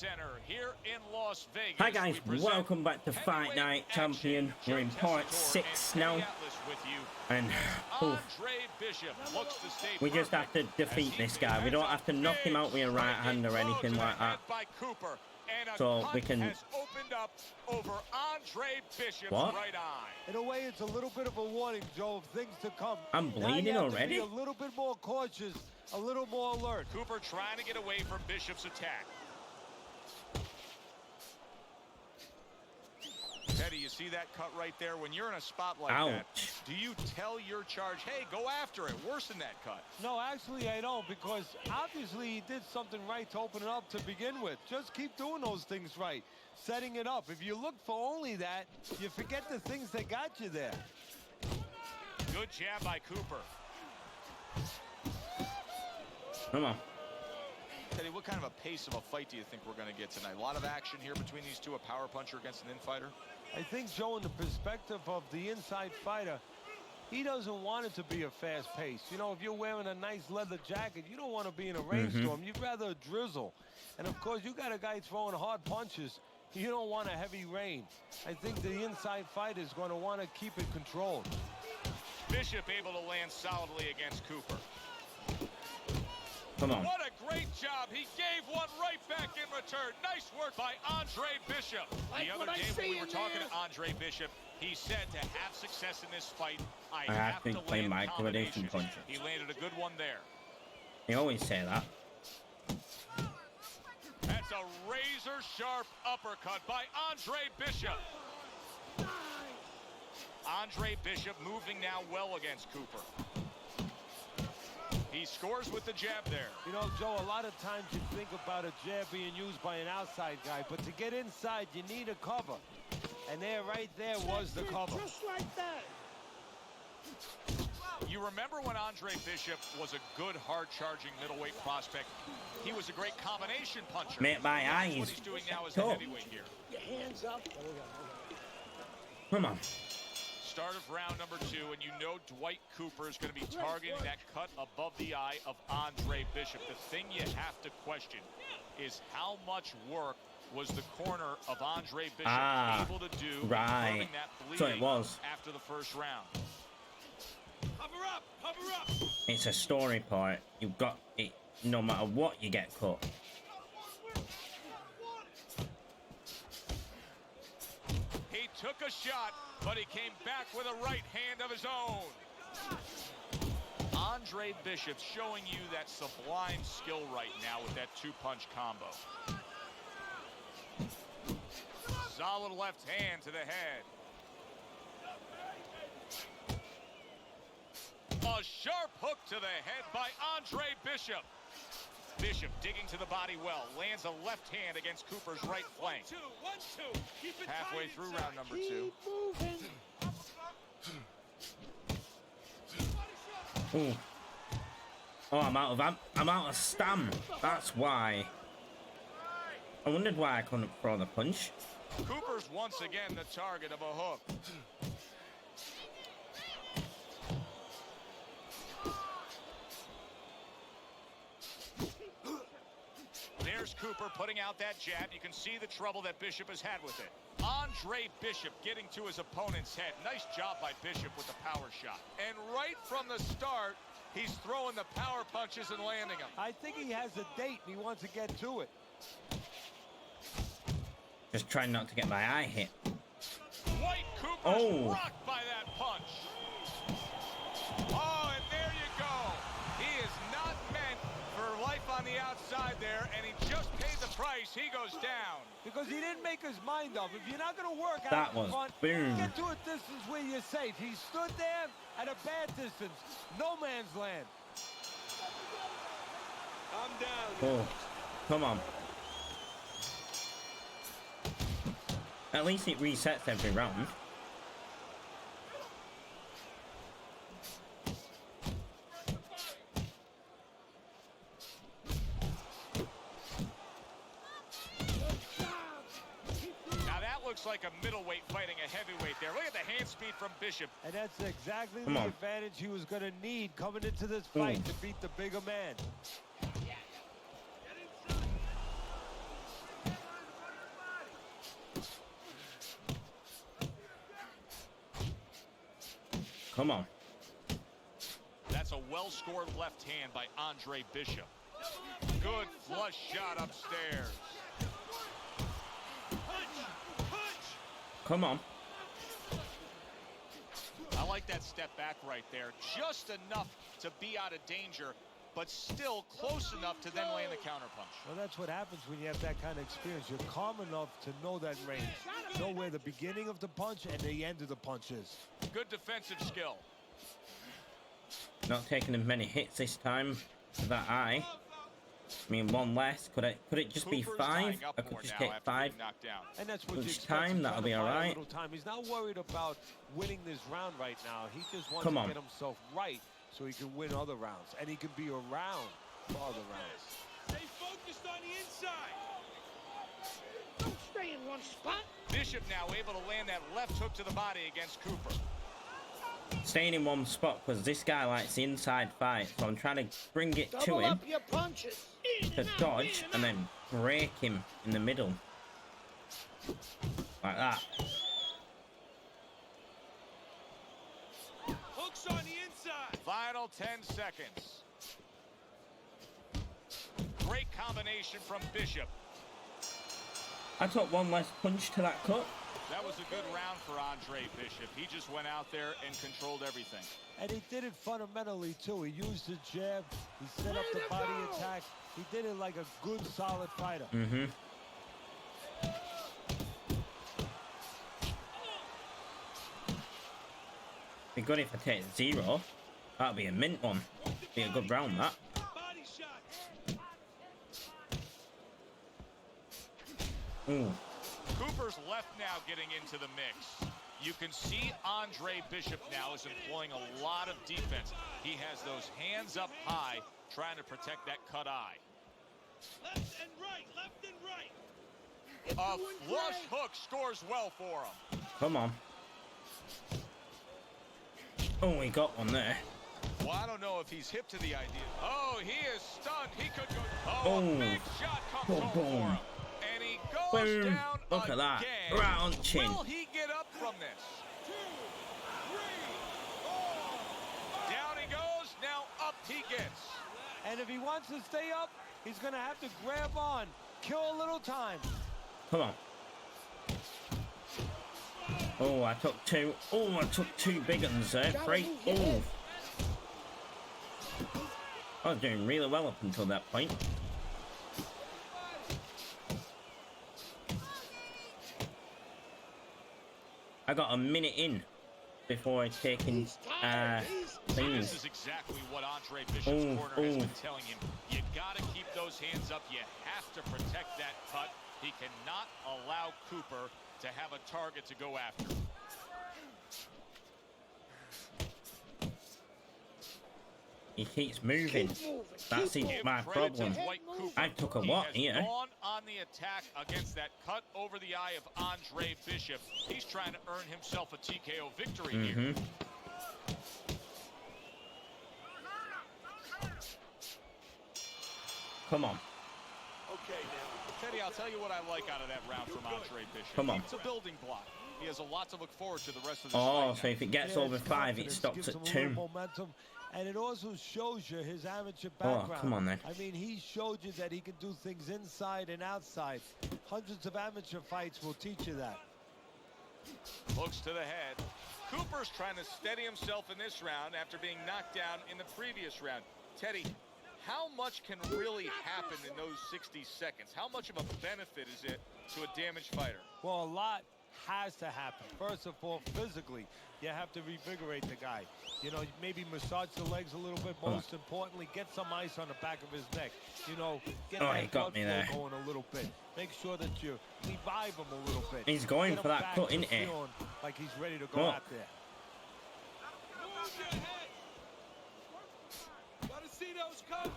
Center here in Las Vegas. Hi guys, welcome back to Fight Night Champion. We're in part 6 now, and we just have to defeat this guy. We don't have to knock him out with a right hand or anything like that. So we can. What? In a way, it's a little bit of a warning, Joe, of things to come. I'm bleeding already. Be a little bit more cautious, a little more alert. Cooper trying to get away from Bishop's attack. Teddy, you see that cut right there? When you're in a spot like that, do you tell your charge, hey, go after it, worsen that cut? No, actually, I don't, because obviously he did something right to open it up to begin with. Just keep doing those things right, setting it up. If you look for only that, you forget the things that got you there. Good jab by Cooper. Come on. Teddy, what kind of a pace of a fight do you think we're going to get tonight? A lot of action here between these two, a power puncher against an infighter? I think, Joe, in the perspective of the inside fighter, he doesn't want it to be a fast pace. You know, if you're wearing a nice leather jacket, you don't want to be in a rainstorm. You'd rather a drizzle. And, of course, you got a guy throwing hard punches. You don't want a heavy rain. I think the inside fighter is going to want to keep it controlled. Bishop able to land solidly against Cooper. Come on. What a great job. He gave one right back in return. Nice work by Andre Bishop. The other day when we were talking to Andre Bishop, he said to have success in this fight, I have to play my combination punches. He landed a good one there. They always say that. That's a razor-sharp uppercut by Andre Bishop. Andre Bishop moving now well against Cooper. He scores with the jab there. You know, Joe, a lot of times you think about a jab being used by an outside guy, but to get inside, you need a cover. And there, right there, was the cover. Just like that. You remember when Andre Bishop was a good, hard-charging middleweight prospect? He was a great combination puncher. Mate, my eyes. What he's doing now is the heavyweight here. Your hands up. Come on. Start of round number 2, and you know Dwight Cooper is going to be targeting that cut above the eye of Andre Bishop. The thing you have to question is how much work was the corner of Andre Bishop able to do right. that bleeding So it was after the first round. Cover up, cover up. It's a story part. You've got it. No matter what, you get cut. He took a shot, but he came back with a right hand of his own. Andre Bishop showing you that sublime skill right now with that two-punch combo. Solid left hand to the head. A sharp hook to the head by Andre Bishop. Bishop digging to the body well, lands a left hand against Cooper's right flank. 1-2. Keep it halfway through round number 2. Ooh. Oh, I'm out of stam. That's why. I wondered why I couldn't throw the punch. Cooper's once again the target of a hook. There's Cooper putting out that jab. You can see the trouble that Bishop has had with it. Andre Bishop getting to his opponent's head. Nice job by Bishop with the power shot. And right from the start, he's throwing the power punches and landing them. I think he has a date and he wants to get to it. Just trying not to get my eye hit. Dwight Cooper's rocked by that punch. Oh, and there you go. He is not meant for life on the outside there, and he just paid the price. He goes down. Because he didn't make his mind up. If you're not going to work that out was front, boom. Get to a distance where you're safe. He stood there at a bad distance. No man's land. I'm down. Oh, come on. At least it resets every round. Looks like a middleweight fighting a heavyweight there. Look at the hand speed from Bishop. And that's exactly the advantage he was going to need coming into this fight to beat the bigger man. Come on. That's a well-scored left hand by Andre Bishop. Good flush shot upstairs. Come on. I like that step back right there. Just enough to be out of danger, but still close enough to then land the counterpunch. Well, that's what happens when you have that kind of experience. You're calm enough to know that range. Know where the beginning of the punch and the end of the punch is. Good defensive skill. Not taking as many hits this time for that eye. I mean, one less. Could it just be Cooper's 5? tying up I could more just now hit after 5. being knocked down. And that's what you Each expect. time, He's that'll trying be to buy a alright. little time. He's not worried about winning this round right now. He just wants Come to on. get himself right so he can win other rounds. And he can be around for other rounds. Stay focused on the inside. Don't stay in one spot. Bishop now able to land that left hook to the body against Cooper. Staying in one spot because this guy likes the inside fight. So I'm trying to bring it to Double him up your punches. In to and out, dodge in and then break him in the middle. Like that. Hooks on the inside. Final 10 seconds. Great combination from Bishop. I took one less punch to that cut. That was a good round for Andre Bishop. He just went out there and controlled everything. And he did it fundamentally, too. He used the jab. He set up the body attack. He did it like a good, solid fighter. Mm-hmm. Be good if I take 0. That'd be a mint one. Be a good round, that. Body shot. Ooh. Cooper's left now getting into the mix. You can see Andre Bishop now is employing a lot of defense. He has those hands up high, trying to protect that cut eye. Left and right. Left and right. A flush hook scores well for him. Come on. Oh, he got one there. Well, I don't know if he's hip to the idea. Oh, he is stunned. He could go. Oh, Oh. a big shot comes home Boom. for him. And he goes Boom. down Look at that. again. Round chin. Will he get up from this? 2, 3, 4. Down he goes. Now up he gets. And if he wants to stay up, he's going to have to grab on, kill a little time. Come on. Oh, I took 2. Oh, I took 2 big ones there. 3. Oh. I was doing really well up until that point. I got a minute in before taking This things. is exactly what Andre Bishop's corner has been telling him. You got to keep those hands up. You have to protect that cut. He cannot allow Cooper to have a target to go after. He keeps moving. That's my Credit to problem. Dwight Cooper. I took a He lot has here. gone on the attack against that cut over the eye of Andre Bishop. He's trying to earn himself a TKO victory here. Come on. Okay, now. Teddy, I'll tell you what I like out of that round from Andre Bishop. Come on. It's a building block. He has a lot to look forward to the rest of this Oh, fight so now. if it gets Yeah, over his 5, it confidence stops gives at him a little 2. momentum, and it also shows you his amateur Oh, background. come on then. I mean, he showed you that he can do things inside and outside. Hundreds of amateur fights will teach you that. Looks to the head. Cooper's trying to steady himself in this round after being knocked down in the previous round. Teddy, how much can really happen in those 60 seconds? How much of a benefit is it to a damaged fighter? Well, a lot has to happen. First of all, physically, you have to revigorate the guy. You know, maybe massage the legs a little bit. Most importantly, get some ice on the back of his neck. You know, get Oh, that he got blood me flow there. going a little bit. Make sure that you revive him a little bit. He's going Get for him that back cut, to isn't he? feeling like he's ready to go Oh. out there. Move your head. Gotta see those coming.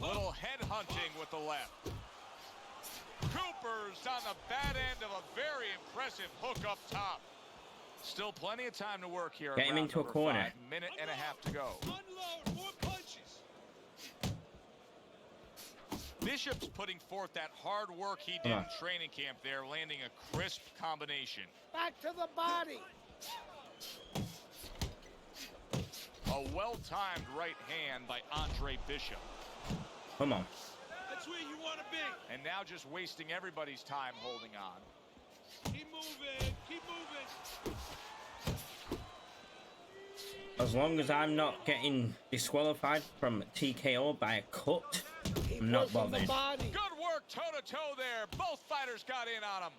Little head hunting with the left. Cooper's on the bad end of a very impressive hook up top. Still plenty of time to work here. Get him around into a number corner. 5, minute and a half to go. Unload. More punches. Bishop's putting forth that hard work he did in training camp there, landing a crisp combination. Back to the body. A well-timed right hand by Andre Bishop. Come on. That's where you want to be. And now just wasting everybody's time holding on. Keep moving. Keep moving. As long as I'm not getting disqualified from TKO by a cut, I'm not Working the bothered. body. Good work toe-to-toe there. Both fighters got in on him.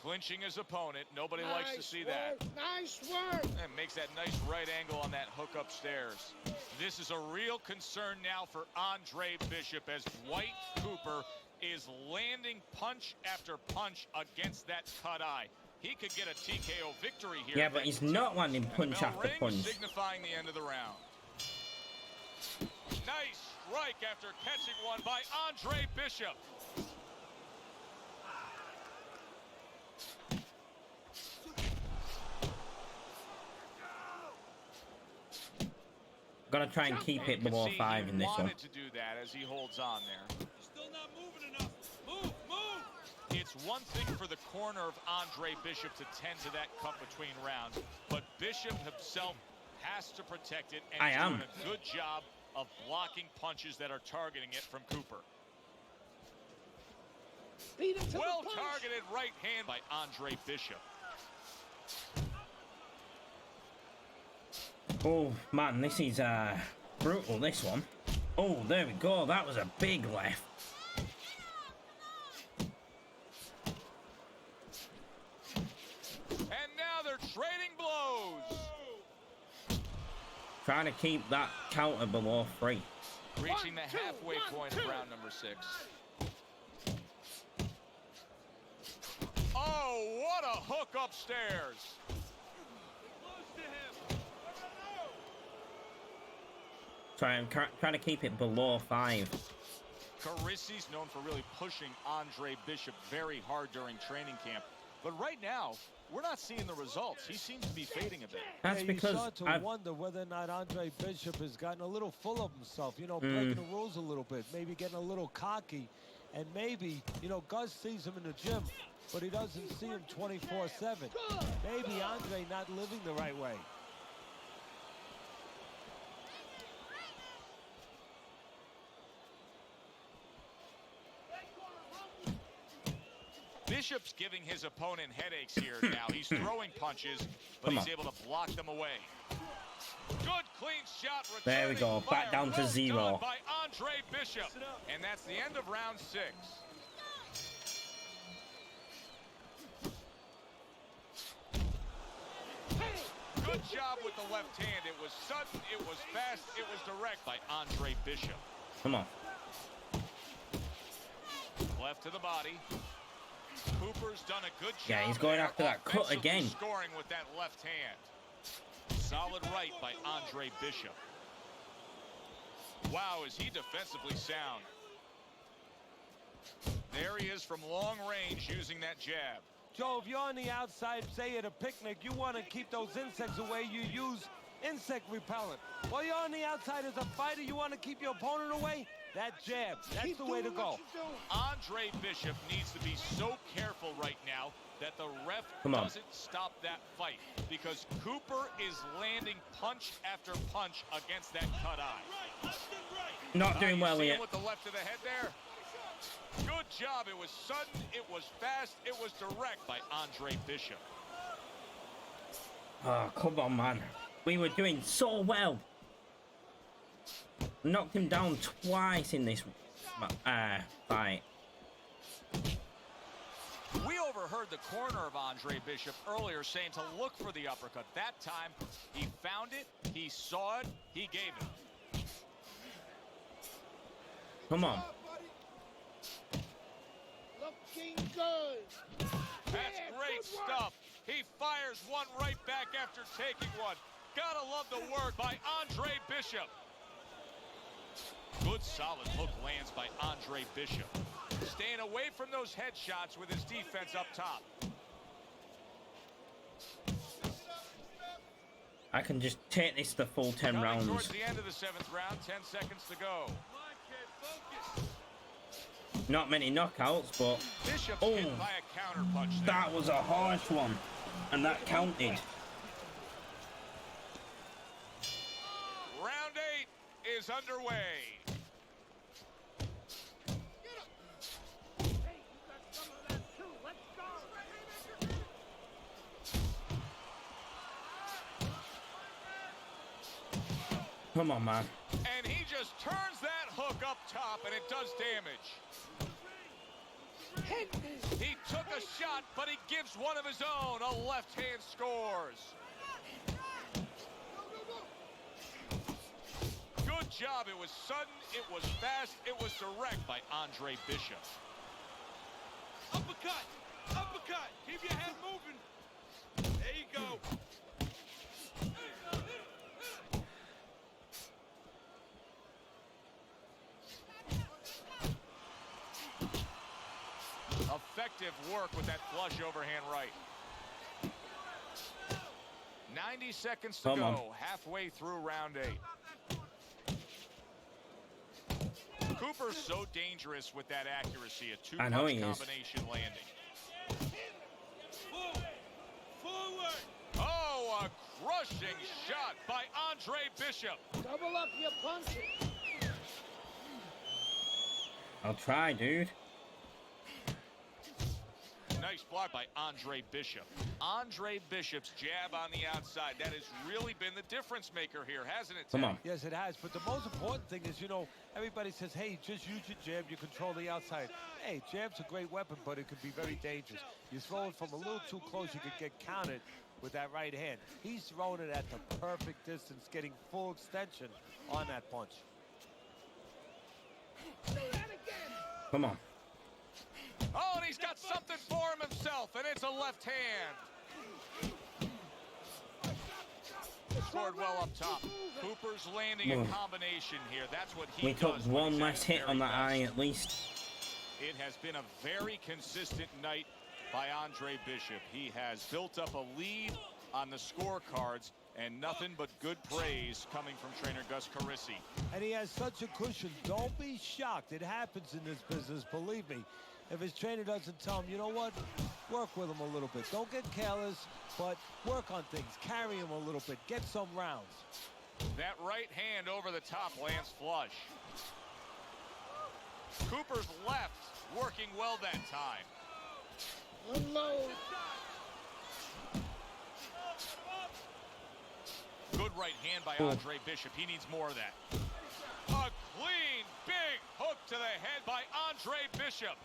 Clinching his opponent. Nobody likes to see that. Nice work. And makes that nice right angle on that hook upstairs. This is a real concern now for Andre Bishop as Dwight Cooper is landing punch after punch against that cut eye. He could get a TKO victory here. Yeah, but he's not landing punch Bell after rings, punch. signifying the end of the round. Nice strike after catching one by Andre Bishop. Gotta try and keep it below 5 in this one. Wanted to do that as he holds on there. You're still not moving enough. Move, move. It's one thing for the corner of Andre Bishop to tend to that cut between rounds, but Bishop himself has to protect it, and he's doing a good job of blocking punches that are targeting it from Cooper. Beat him to Well the punch. targeted right hand by Andre Bishop. Oh man, this is brutal, this one. Oh, there we go. That was a big left. And now they're trading blows. Trying to keep that counter below 3. Reaching the 1, 2, halfway 1, point 2. of round number 6. Oh, what a hook upstairs. Close to him. Trying to keep it below 5. Carissi's known for really pushing Andre Bishop very hard during training camp. But right now, we're not seeing the results. He seems to be fading a bit. That's You because start to wonder whether or not Andre Bishop has gotten a little full of himself, you know, breaking the rules a little bit, maybe getting a little cocky, and maybe, you know, Gus sees him in the gym, but he doesn't see him 24/7. Maybe Andre not living the right way. Bishop's giving his opponent headaches here now. He's throwing punches, but Come he's on. able to block them away. Good clean shot. There we go, back fire. down to Well 0. done by Andre Bishop. And that's the end of round 6. Good job with the left hand. It was sudden, it was fast, it was direct by Andre Bishop. Come on. Left to the body. Cooper's done a good job. Yeah, he's going there, after that cut offensively again. Scoring with that left hand. Solid right by Andre Bishop. Wow, is he defensively sound. There he is from long range using that jab. Joe, if you're on the outside, say at a picnic, you want to keep those insects away, you use insect repellent. While you're on the outside as a fighter, you want to keep your opponent away, that jab, that's Keep the way to doing go. what you're doing. Andre Bishop needs to be so careful right now that the ref Come on. doesn't stop that fight, because Cooper is landing punch after punch against that cut eye. Right, left and right. Not doing You well see yet. him with the left of the head there. Good job. It was sudden, it was fast, it was direct by Andre Bishop. Oh, come on, man. We were doing so well. Knocked him down twice in this fight. We overheard the corner of Andre Bishop earlier saying to look for the uppercut. That time, he found it, he saw it, he gave it. Come on. Looking good. That's Yeah, great good work. stuff. He fires one right back after taking one. Gotta love the work by Andre Bishop. Good solid hook lands by Andre Bishop. Staying away from those headshots with his defense up top. I can just take this the full 10 Coming rounds. towards the end of the 7th round, 10 seconds to go. Come on, kid, focus. Not many knockouts, but Bishop's Oh. hit by a counter punch there. that was a harsh one. And that counted. is underway. Hey, you got some of that too. Let's go. Come on, man. And he just turns that hook up top, and it does damage. Hit me. He took a shot, but he gives one of his own. A left hand scores. Good job. It was sudden, it was fast, it was direct by Andre Bishop. Uppercut! Uppercut! Keep your head moving. There you go. Effective work with that flush overhand right. 90 seconds to Come go, on. halfway through round 8. Cooper's so dangerous with that accuracy, a I know he two-punch is. combination landing. Forward! Forward! Oh, a crushing shot by Andre Bishop. Double up your punches. I'll try, dude. Nice block by Andre Bishop. Andre Bishop's jab on the outside. That has really been the difference maker here, hasn't it, Ted? Come on. Yes, it has. But the most important thing is, you know, everybody says, hey, just use your jab. You control the outside. Hey, jab's a great weapon, but it can be very dangerous. You throw it from a little too close, you could get counted with that right hand. He's throwing it at the perfect distance, getting full extension on that punch. Do that again. Come on. Oh, and he's got something for him himself, and it's a left hand. Scored well up top. Cooper's landing a combination here. That's what he We took does when one he's at less his hit very on the best. eye at least. It has been a very consistent night by Andre Bishop. He has built up a lead on the scorecards, and nothing but good praise coming from trainer Gus Carisi. And he has such a cushion. Don't be shocked. It happens in this business, believe me. If his trainer doesn't tell him, you know what, work with him a little bit. Don't get careless, but work on things. Carry him a little bit. Get some rounds. That right hand over the top lands flush. Cooper's left working well that time. Unload. Good right hand by Andre Bishop. He needs more of that. A clean, big hook to the head by Andre Bishop.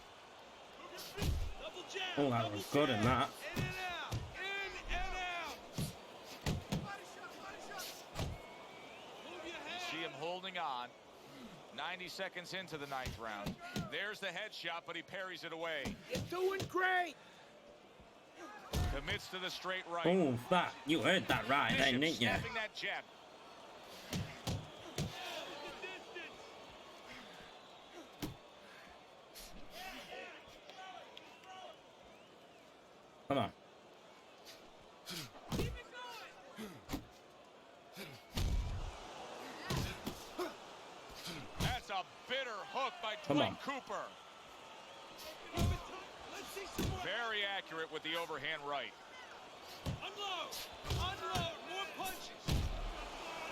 Double jab! Oh, that was good in that. In and out! In and out! Move your head! See him holding on. 90 seconds into the 9th round. There's the headshot, but he parries it away. You're doing great. Commits to the straight right. Oh, that. You heard that right then, Bishop didn't you? snapping that jab. Come on. That's a bitter hook by Come Dwight on. Cooper. Let's see some more! Very accurate with the overhand right. Unload! Unload! More punches!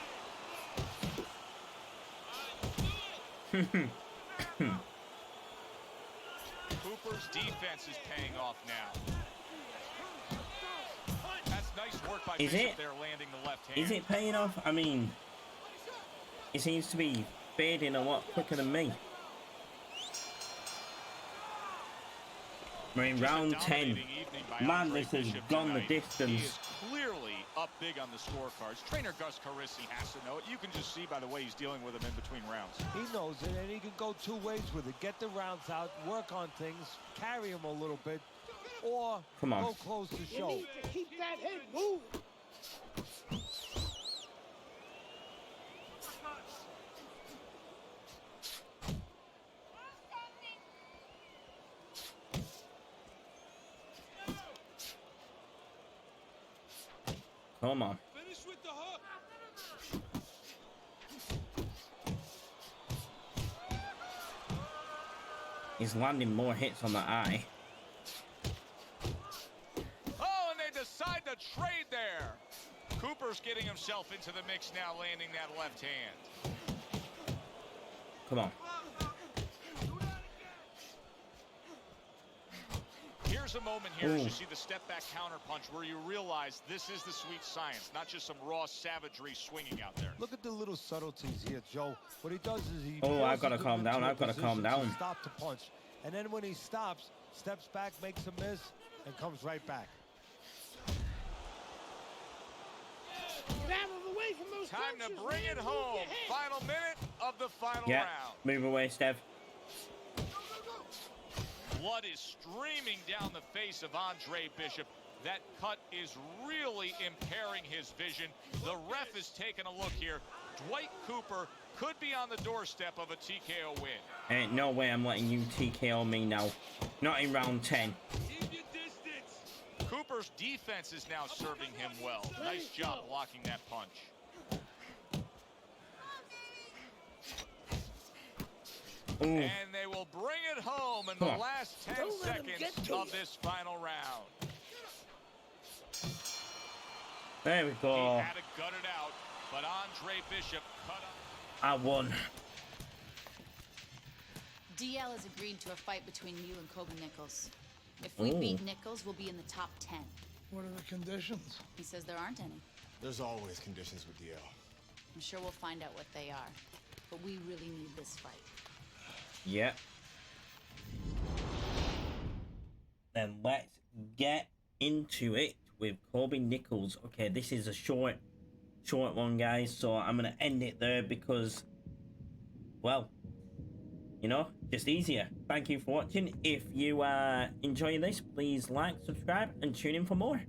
Cooper's defense is paying off now. That's nice work by Is Bishop it? there, landing the left hand. Is it paying off? I mean, it seems to be fading a lot quicker than me. We're in Just a round 10. dominating evening by Man, Andre this has Bishop gone the tonight. He distance. is clearly up big on the scorecards. Trainer Gus Carisi has to know it. You can just see by the way he's dealing with him in between rounds. He knows it, and he can go two ways with it. Get the rounds out, work on things, carry him a little bit, or Come on. go close the You show. need to keep that head moving. Come on. Finish with the hook! He's landing more hits on the eye. Oh, and they decide to trade there. Cooper's getting himself into the mix now, landing that left hand. Come on. Here's a moment here as Ooh. you see the step back counter punch where you realize this is the sweet science, not just some raw savagery swinging out there. Look at the little subtleties here, Joe. What he does is he Oh, I've forces gotta him calm down, into a I've gotta calm position to down. Stop the punch. And then when he stops, steps back, makes a miss, and comes right back. Get out of the way from those Time to punches, bring man. it Move home. your head. Final minute of the final Yeah. round. Move away, Steph. Blood is streaming down the face of Andre Bishop. That cut is really impairing his vision. The ref is taking a look here. Dwight Cooper could be on the doorstep of a TKO win. Ain't no way I'm letting you TKO me now. Not in round 10. Keep your distance. Cooper's defense is now serving him well. Nice job blocking that punch. Ooh. And they will bring it home in Come the on. last 10 Don't let him seconds get to of you. this final round. There we He go. had to gut it out, but Andre Bishop cut up. I won. DL has agreed to a fight between you and Kobe Nichols. If we Ooh. beat Nichols, we'll be in the top 10. What are the conditions? He says there aren't any. There's always conditions with DL. I'm sure we'll find out what they are. But we really need this fight. Yeah. Then let's get into it with Kobe Nichols. Okay, this is a short one, guys. So I'm gonna end it there because, well, you know, just easier. Thank you for watching. If you enjoy this, please like, subscribe, and tune in for more.